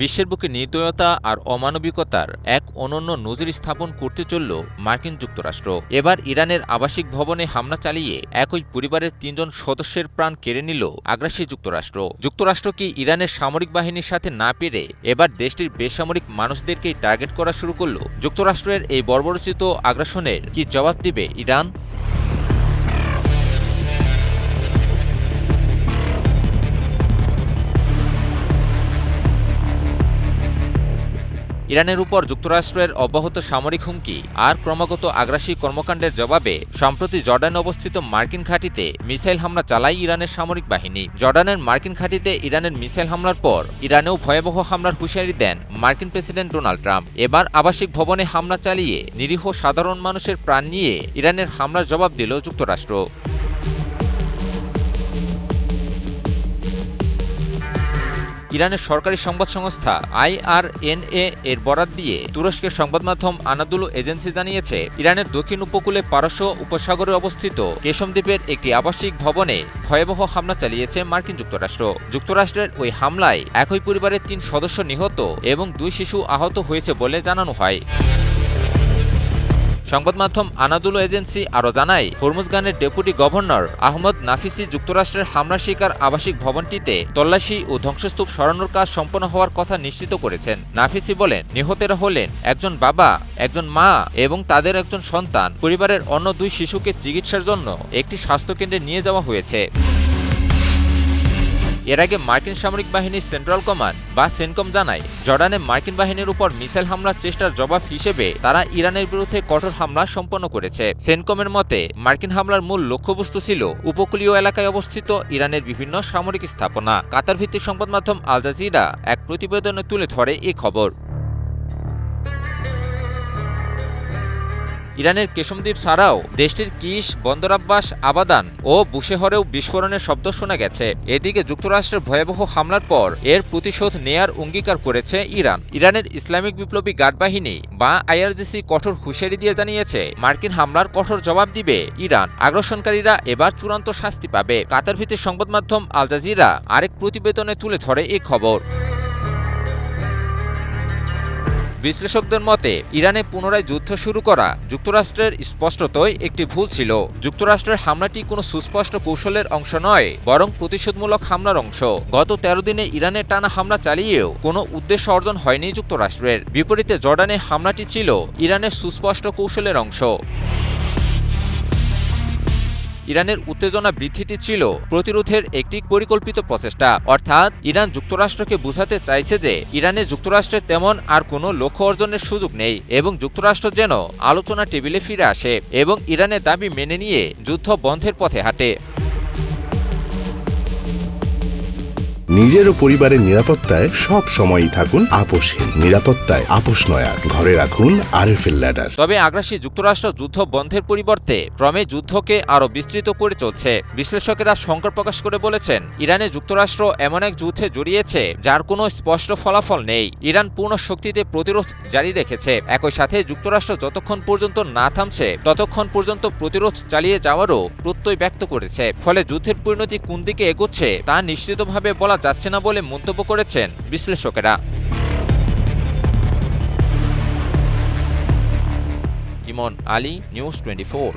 বিশ্বের বুকে নির্দয়তা আর অমানবিকতার এক অনন্য নজির স্থাপন করতে চলল মার্কিন যুক্তরাষ্ট্র। এবার ইরানের আবাসিক ভবনে হামলা চালিয়ে একই পরিবারের ৩ জন সদস্যের প্রাণ কেড়ে নিল আগ্রাসী যুক্তরাষ্ট্র। যুক্তরাষ্ট্র কি ইরানের সামরিক বাহিনীর সাথে না পেরে এবার দেশটির বেসামরিক মানুষদেরকেই টার্গেট করা শুরু করল? যুক্তরাষ্ট্রের এই বর্বরোচিত আগ্রাসনের কি জবাব দিবে ইরান? ইরানের উপর যুক্তরাষ্ট্রের অব্যাহত সামরিক হুমকি আর ক্রমাগত আগ্রাসী কর্মকাণ্ডের জবাবে সম্প্রতি জর্ডানে অবস্থিত মার্কিন ঘাঁটিতে মিসাইল হামলা চালায় ইরানের সামরিক বাহিনী। জর্ডানের মার্কিন ঘাঁটিতে ইরানের মিসাইল হামলার পর ইরানেও ভয়াবহ হামলার হুঁশিয়ারি দেন মার্কিন প্রেসিডেন্ট ডোনাল্ড ট্রাম্প। এবার আবাসিক ভবনে হামলা চালিয়ে নিরীহ সাধারণ মানুষের প্রাণ নিয়ে ইরানের হামলার জবাব দিল যুক্তরাষ্ট্র। ইরানের সরকারি সংবাদ সংস্থা IRNA এর বরাত দিয়ে তুরস্কের সংবাদ মাধ্যম আনাদুলু এজেন্সি জানিয়েছে, ইরানের দক্ষিণ উপকূলে পারস্য উপসাগরে অবস্থিত কেশম দ্বীপের একটি আবাসিক ভবনে ভয়াবহ হামলা চালিয়েছে মার্কিন যুক্তরাষ্ট্র। যুক্তরাষ্ট্রের ওই হামলায় একই পরিবারের ৩ সদস্য নিহত এবং 2 শিশু আহত হয়েছে বলে জানানো হয়। সংবাদ মাধ্যম আনাদুলু এজেন্সি আরও জানায়, হরমুজগানের ডেপুটি গভর্নর আহমদ নাফিসি যুক্তরাষ্ট্রের হামলার শিকার আবাসিক ভবনটিতে তল্লাশি ও ধ্বংসস্তূপ সরানোর কাজ সম্পন্ন হওয়ার কথা নিশ্চিত করেছেন। নাফিসি বলেন, নিহতেরা হলেন একজন বাবা, একজন মা এবং তাদের একজন সন্তান। পরিবারের অন্য 2 শিশুকে চিকিৎসার জন্য একটি স্বাস্থ্যকেন্দ্রে নিয়ে যাওয়া হয়েছে। এর আগে মার্কিন সামরিক বাহিনীর সেন্ট্রাল কমান্ড বা সেনকম জানায়, জর্ডানে মার্কিন বাহিনীর উপর মিসাইল হামলার চেষ্টার জবাব হিসেবে তারা ইরানের বিরুদ্ধে কঠোর হামলা সম্পন্ন করেছে। সেনকমের মতে, মার্কিন হামলার মূল লক্ষ্যবস্তু ছিল উপকূলীয় এলাকায় অবস্থিত ইরানের বিভিন্ন সামরিক স্থাপনা। কাতার ভিত্তিক সংবাদ মাধ্যম আল জাজিরা এক প্রতিবেদনে তুলে ধরে এই খবর। ইরানের কেশম দ্বীপ ছাড়াও দেশটির কিশ, বন্দর আব্বাস, আবাদান ও বুশেহরেও বিস্ফোরণের শব্দ শোনা গেছে। এদিকে যুক্তরাষ্ট্রের ভয়াবহ হামলার পর এর প্রতিশোধ নেয়ার অঙ্গীকার করেছে ইরান। ইরানের ইসলামিক বিপ্লবী গার্ড বাহিনী বা IRGC কঠোর হুঁশিয়ারি দিয়ে জানিয়েছে, মার্কিন হামলার কঠোর জবাব দিবে ইরান। আগ্রাসনকারীরা এবার চূড়ান্ত শাস্তি পাবে। কাতার ভিত্তিক সংবাদ মাধ্যম আল জাজিরা আরেক প্রতিবেদনে তুলে ধরে এই খবর। বিশ্লেষকদের মতে, ইরানে পুনরায় যুদ্ধ শুরু করা যুক্তরাষ্ট্রের স্পষ্টতই একটি ভুল ছিল। যুক্তরাষ্ট্রের হামলাটি কোনো সুস্পষ্ট কৌশলের অংশ নয়, বরং প্রতিশোধমূলক হামলার অংশ। গত 13 দিনে ইরানের টানা হামলা চালিয়েও কোনো উদ্দেশ্য অর্জন হয়নি যুক্তরাষ্ট্রের। বিপরীতে জর্ডানে হামলাটি ছিল ইরানের সুস্পষ্ট কৌশলের অংশ। ইরানের উত্তেজনা বৃদ্ধিটি ছিল প্রতিরোধের একটি পরিকল্পিত প্রচেষ্টা। অর্থাৎ ইরান যুক্তরাষ্ট্রকে বোঝাতে চাইছে যে ইরানে যুক্তরাষ্ট্রের তেমন আর কোনো লক্ষ্য অর্জনের সুযোগ নেই এবং যুক্তরাষ্ট্র যেন আলোচনা টেবিলে ফিরে আসে এবং ইরানের দাবি মেনে নিয়ে যুদ্ধ বন্ধের পথে হাঁটে। নিজের ও পরিবারের নিরাপত্তায় সব সময়ই থাকুন আপোষহীন। নিরাপত্তায় আপোষ নয়া, ঘরে রাখুন RFL ল্যাডার। তবে আগ্রাসী যুক্তরাষ্ট্র যুদ্ধ বন্ধের পরিবর্তে ক্রমে যুদ্ধকে আরও বিস্তৃত করে চলছে। বিশ্লেষকেরা শঙ্কা প্রকাশ করে বলেছেন, ইরানে যুক্তরাষ্ট্র এমন এক যুদ্ধে জড়িয়েছে যার কোনো স্পষ্ট ফলাফল নেই। ইরান পূর্ণ শক্তিতে প্রতিরোধ জারি রেখেছে। একই সাথে যুক্তরাষ্ট্র যতক্ষণ পর্যন্ত না থামছে ততক্ষণ পর্যন্ত প্রতিরোধ চালিয়ে যাওয়ারও প্রত্যয় ব্যক্ত করেছে। ফলে যুদ্ধের পরিণতি কোন দিকে এগোচ্ছে তা নিশ্চিতভাবে বলা যাচ্ছে না বলে মন্তব্য করেছেন বিশ্লেষকেরা। ইমন আলী, নিউজ 24।